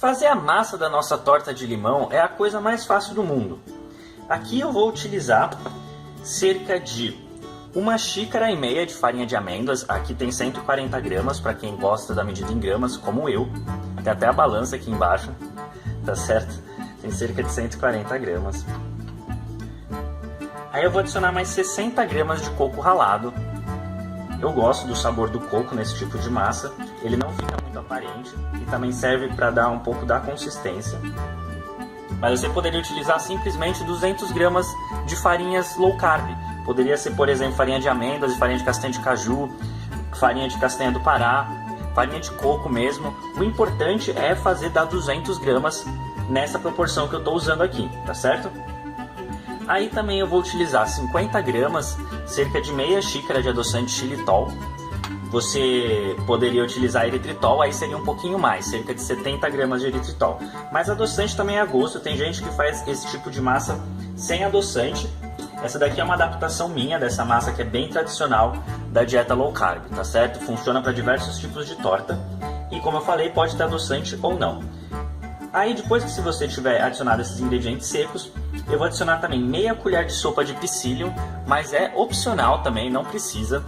Fazer a massa da nossa torta de limão é a coisa mais fácil do mundo. Aqui eu vou utilizar cerca de 1,5 xícaras de farinha de amêndoas. Aqui tem 140 gramas, para quem gosta da medida em gramas, como eu. Tem até a balança aqui embaixo, tá certo? Tem cerca de 140 gramas. Aí eu vou adicionar mais 60 gramas de coco ralado. Eu gosto do sabor do coco nesse tipo de massa, ele não fica muito aparente e também serve para dar um pouco da consistência. Mas você poderia utilizar simplesmente 200 gramas de farinhas low carb. Poderia ser, por exemplo, farinha de amêndoas, farinha de castanha de caju, farinha de castanha do Pará, farinha de coco mesmo. O importante é fazer dar 200 gramas nessa proporção que eu estou usando aqui, tá certo? Aí também eu vou utilizar 50 gramas, cerca de meia xícara de adoçante xilitol. Você poderia utilizar eritritol, aí seria um pouquinho mais, cerca de 70 gramas de eritritol. Mas adoçante também é a gosto, tem gente que faz esse tipo de massa sem adoçante. Essa daqui é uma adaptação minha dessa massa que é bem tradicional da dieta low carb, tá certo? Funciona para diversos tipos de torta e, como eu falei, pode ter adoçante ou não. Aí depois que você tiver adicionado esses ingredientes secos, eu vou adicionar também meia colher de sopa de psyllium, mas é opcional também, não precisa.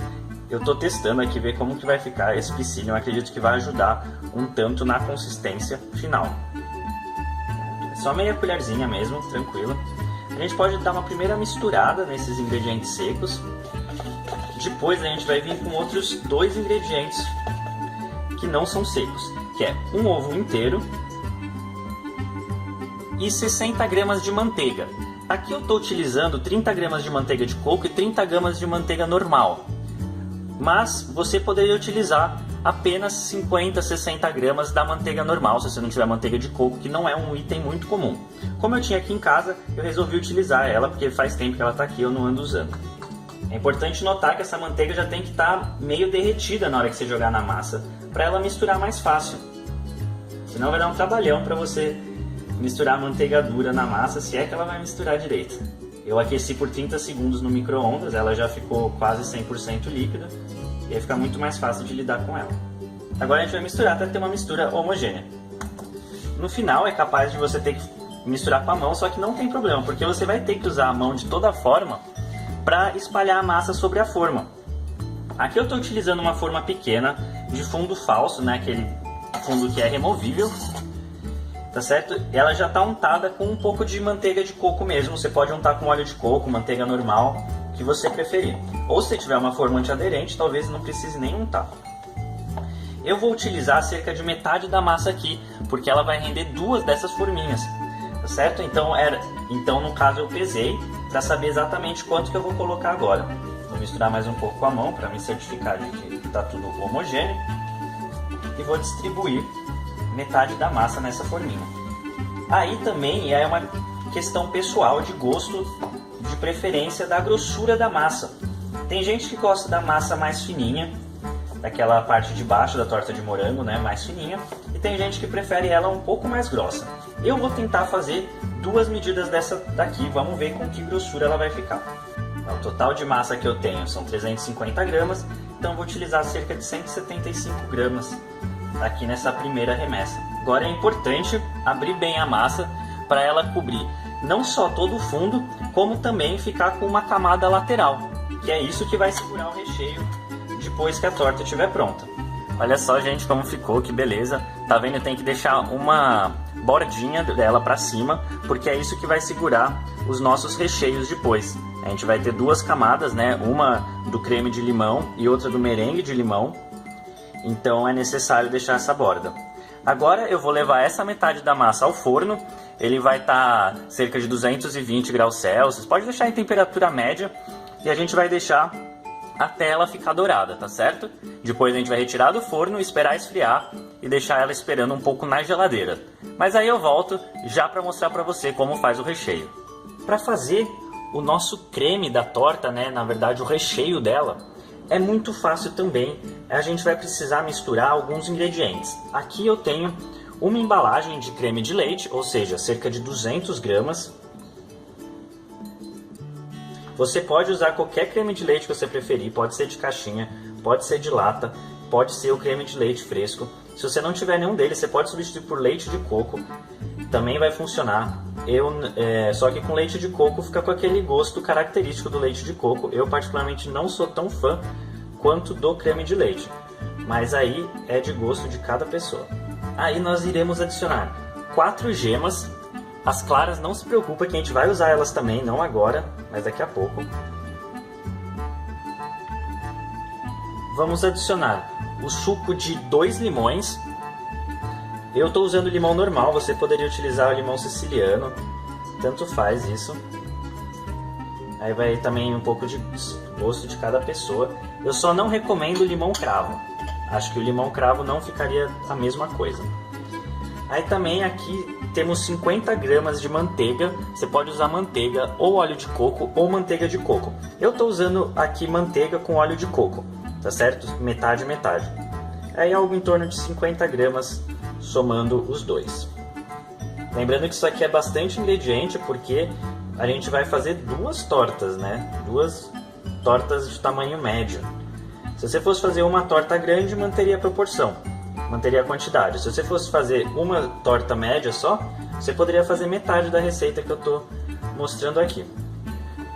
Eu estou testando aqui, ver como que vai ficar esse psyllium, acredito que vai ajudar um tanto na consistência final. Só meia colherzinha mesmo, tranquilo. A gente pode dar uma primeira misturada nesses ingredientes secos. Depois a gente vai vir com outros 2 ingredientes que não são secos, que é um ovo inteiro e 60 gramas de manteiga. Aqui eu estou utilizando 30 gramas de manteiga de coco e 30 gramas de manteiga normal. Mas você poderia utilizar apenas 50, 60 gramas da manteiga normal, se você não tiver manteiga de coco, que não é um item muito comum. Como eu tinha aqui em casa, eu resolvi utilizar ela, porque faz tempo que ela está aqui e eu não ando usando. É importante notar que essa manteiga já tem que estar meio derretida na hora que você jogar na massa, para ela misturar mais fácil. Senão vai dar um trabalhão para você misturar a manteiga dura na massa, se é que ela vai misturar direito. Eu aqueci por 30 segundos no micro-ondas, ela já ficou quase 100% líquida e aí fica muito mais fácil de lidar com ela. Agora a gente vai misturar até ter uma mistura homogênea. No final é capaz de você ter que misturar com a mão, só que não tem problema, porque você vai ter que usar a mão de toda forma para espalhar a massa sobre a forma. Aqui eu estou utilizando uma forma pequena de fundo falso, né, aquele fundo que é removível. Tá certo? Ela já está untada com um pouco de manteiga de coco mesmo. Você pode untar com óleo de coco, manteiga normal, que você preferir. Ou se tiver uma forma antiaderente, talvez não precise nem untar. Eu vou utilizar cerca de metade da massa aqui, porque ela vai render 2 dessas forminhas. Tá certo? Então no caso eu pesei para saber exatamente quanto que eu vou colocar agora. Vou misturar mais um pouco com a mão para me certificar de que está tudo homogêneo. E vou distribuir metade da massa nessa forminha. Aí também é uma questão pessoal de gosto, de preferência da grossura da massa. Tem gente que gosta da massa mais fininha, daquela parte de baixo da torta de morango, né, mais fininha, e tem gente que prefere ela um pouco mais grossa. Eu vou tentar fazer 2 medidas dessa daqui, vamos ver com que grossura ela vai ficar. O total de massa que eu tenho são 350 gramas, então vou utilizar cerca de 175 gramas aqui nessa primeira remessa. Agora é importante abrir bem a massa para ela cobrir não só todo o fundo, como também ficar com uma camada lateral, que é isso que vai segurar o recheio depois que a torta estiver pronta. Olha só, gente, como ficou, que beleza. Tá vendo? Tem que deixar uma bordinha dela para cima, porque é isso que vai segurar os nossos recheios depois. A gente vai ter 2 camadas, né? Uma do creme de limão e outra do merengue de limão. Então é necessário deixar essa borda. Agora eu vou levar essa metade da massa ao forno. Ele vai estar cerca de 220 graus Celsius. Pode deixar em temperatura média. E a gente vai deixar até ela ficar dourada, tá certo? Depois a gente vai retirar do forno, esperar esfriar e deixar ela esperando um pouco na geladeira. Mas aí eu volto já para mostrar para você como faz o recheio. Para fazer o nosso creme da torta, né, na verdade o recheio dela, é muito fácil também. A gente vai precisar misturar alguns ingredientes. Aqui eu tenho uma embalagem de creme de leite, ou seja, cerca de 200 gramas. Você pode usar qualquer creme de leite que você preferir, pode ser de caixinha, pode ser de lata, pode ser o creme de leite fresco. Se você não tiver nenhum deles, você pode substituir por leite de coco, também vai funcionar. Só que com leite de coco fica com aquele gosto característico do leite de coco. Eu particularmente não sou tão fã quanto do creme de leite, mas aí é de gosto de cada pessoa. Aí nós iremos adicionar 4 gemas. As claras, não se preocupa que a gente vai usar elas também, não agora, mas daqui a pouco. Vamos adicionar o suco de 2 limões. Eu estou usando limão normal, você poderia utilizar o limão siciliano, tanto faz isso. Aí vai também um pouco de gosto de cada pessoa. Eu só não recomendo o limão cravo. Acho que o limão cravo não ficaria a mesma coisa. Aí também aqui temos 50 gramas de manteiga. Você pode usar manteiga ou óleo de coco ou manteiga de coco. Eu estou usando aqui manteiga com óleo de coco, tá certo? Metade, metade. Aí algo em torno de 50 gramas somando os dois. Lembrando que isso aqui é bastante ingrediente porque a gente vai fazer 2 tortas, né? 2 tortas de tamanho médio. Se você fosse fazer uma torta grande, manteria a proporção, manteria a quantidade. Se você fosse fazer uma torta média só, você poderia fazer metade da receita que eu estou mostrando aqui.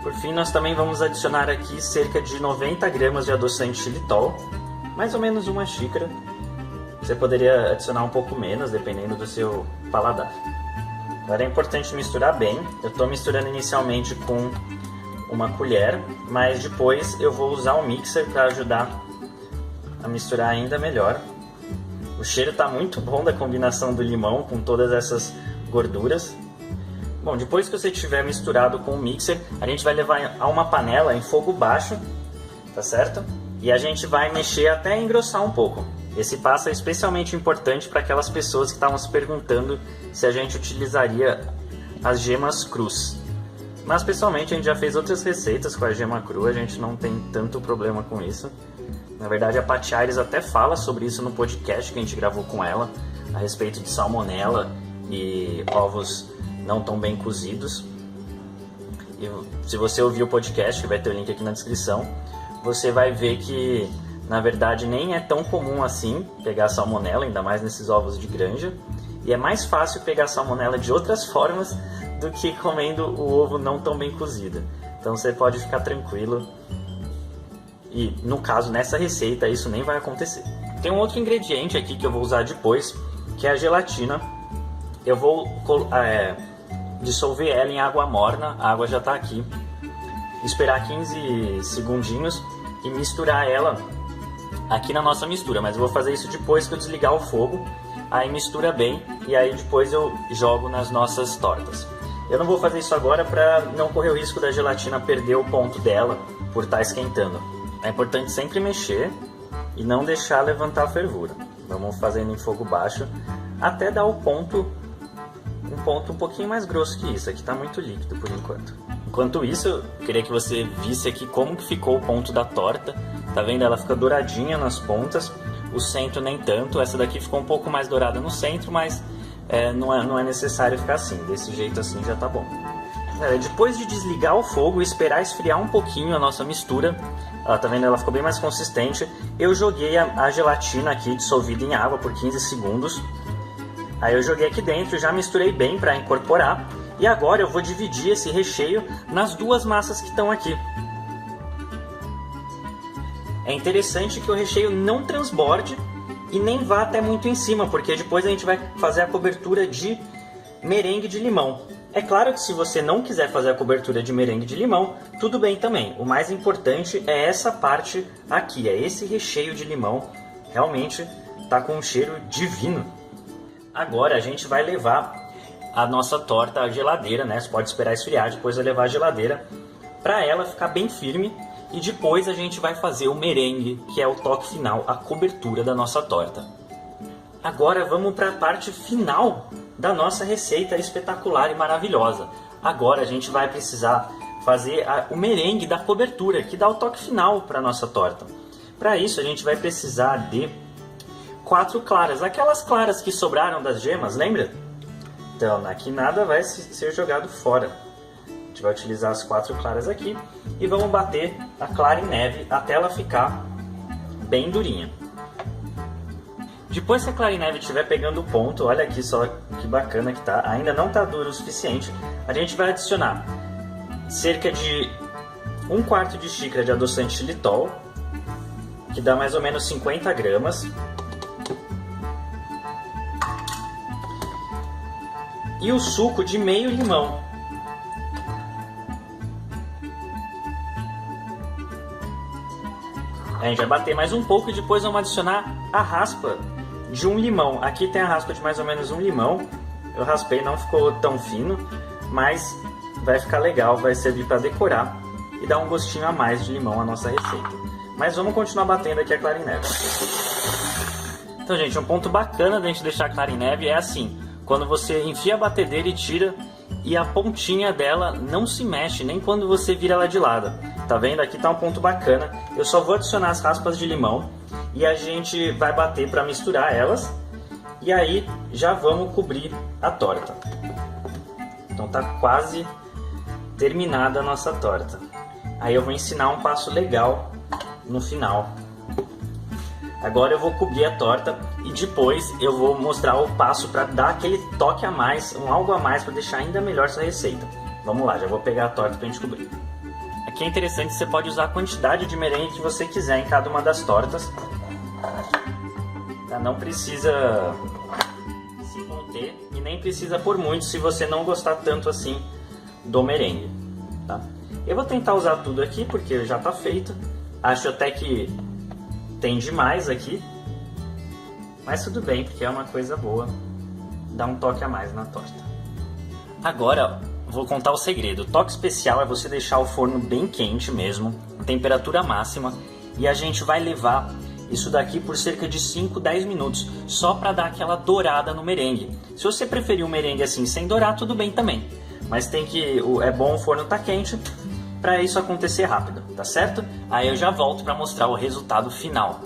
Por fim, nós também vamos adicionar aqui cerca de 90 gramas de adoçante xilitol, mais ou menos 1 xícara. Você poderia adicionar um pouco menos, dependendo do seu paladar. Agora é importante misturar bem. Eu estou misturando inicialmente com uma colher, mas depois eu vou usar um mixer para ajudar a misturar ainda melhor. O cheiro está muito bom da combinação do limão com todas essas gorduras. Bom, depois que você tiver misturado com o mixer, a gente vai levar a uma panela em fogo baixo, tá certo? E a gente vai mexer até engrossar um pouco. Esse passo é especialmente importante para aquelas pessoas que estavam se perguntando se a gente utilizaria as gemas crus. Mas pessoalmente a gente já fez outras receitas com a gema crua, a gente não tem tanto problema com isso. Na verdade a Paty Aires até fala sobre isso no podcast que a gente gravou com ela, a respeito de salmonela e ovos não tão bem cozidos. E se você ouvir o podcast, que vai ter o link aqui na descrição, você vai ver que na verdade nem é tão comum assim pegar salmonela, ainda mais nesses ovos de granja. E é mais fácil pegar salmonela de outras formas do que comendo o ovo não tão bem cozido. Então você pode ficar tranquilo. E no caso, nessa receita, isso nem vai acontecer. Tem um outro ingrediente aqui que eu vou usar depois, que é a gelatina. Eu vou dissolver ela em água morna, a água já está aqui. Esperar 15 segundinhos e misturar ela aqui na nossa mistura. Mas eu vou fazer isso depois que eu desligar o fogo. Aí mistura bem e aí depois eu jogo nas nossas tortas. Eu não vou fazer isso agora para não correr o risco da gelatina perder o ponto dela por estar esquentando. É importante sempre mexer e não deixar levantar a fervura. Vamos fazendo em fogo baixo até dar o ponto, um ponto um pouquinho mais grosso que isso. Aqui está muito líquido por enquanto. Enquanto isso, eu queria que você visse aqui como que ficou o ponto da torta. Tá vendo? Ela fica douradinha nas pontas. O centro nem tanto, essa daqui ficou um pouco mais dourada no centro, mas não é necessário ficar assim, desse jeito assim já tá bom. Depois de desligar o fogo e esperar esfriar um pouquinho a nossa mistura, tá vendo? Ela ficou bem mais consistente. Eu joguei a gelatina aqui dissolvida em água por 15 segundos. Aí eu joguei aqui dentro, já misturei bem para incorporar. E agora eu vou dividir esse recheio nas 2 massas que estão aqui. É interessante que o recheio não transborde e nem vá até muito em cima, porque depois a gente vai fazer a cobertura de merengue de limão. É claro que se você não quiser fazer a cobertura de merengue de limão, tudo bem também. O mais importante é essa parte aqui, é esse recheio de limão. Realmente está com um cheiro divino. Agora a gente vai levar a nossa torta à geladeira, né? Você pode esperar esfriar, depois vai levar à geladeira para ela ficar bem firme. E depois a gente vai fazer o merengue, que é o toque final, a cobertura da nossa torta. Agora vamos para a parte final da nossa receita espetacular e maravilhosa. Agora a gente vai precisar fazer o merengue da cobertura, que dá o toque final para a nossa torta. Para isso a gente vai precisar de 4 claras, aquelas claras que sobraram das gemas, lembra? Então aqui nada vai ser jogado fora. A gente vai utilizar as 4 claras aqui e vamos bater a clara em neve até ela ficar bem durinha. Depois que a clara em neve estiver pegando o ponto, olha aqui só que bacana que tá, ainda não tá duro o suficiente, a gente vai adicionar cerca de 1/4 de xícara de adoçante xilitol, que dá mais ou menos 50 gramas. E o suco de meio limão. A gente vai bater mais um pouco e depois vamos adicionar a raspa de um limão. Aqui tem a raspa de mais ou menos um limão. Eu raspei, não ficou tão fino, mas vai ficar legal, vai servir para decorar e dar um gostinho a mais de limão à nossa receita. Mas vamos continuar batendo aqui a clara em neve. Então, gente, um ponto bacana da gente deixar a clara em neve é assim, quando você enfia a batedeira e tira e a pontinha dela não se mexe, nem quando você vira ela de lado. Tá vendo? Aqui tá um ponto bacana. Eu só vou adicionar as raspas de limão e a gente vai bater para misturar elas. E aí já vamos cobrir a torta. Então tá quase terminada a nossa torta. Aí eu vou ensinar um passo legal no final. Agora eu vou cobrir a torta e depois eu vou mostrar o passo para dar aquele toque a mais, algo a mais para deixar ainda melhor essa receita. Vamos lá, já vou pegar a torta para a gente cobrir. Aqui é interessante, você pode usar a quantidade de merengue que você quiser em cada uma das tortas. Tá? Não precisa se conter e nem precisa pôr muito se você não gostar tanto assim do merengue. Tá? Eu vou tentar usar tudo aqui porque já está feito. Acho até que tem demais aqui, mas tudo bem, porque é uma coisa boa, dá um toque a mais na torta. Agora vou contar o segredo. O toque especial é você deixar o forno bem quente mesmo, temperatura máxima, e a gente vai levar isso daqui por cerca de 5-10 minutos, só para dar aquela dourada no merengue. Se você preferir um merengue assim sem dourar, tudo bem também, mas é bom o forno estar quente para isso acontecer rápido, tá certo? Aí eu já volto para mostrar o resultado final.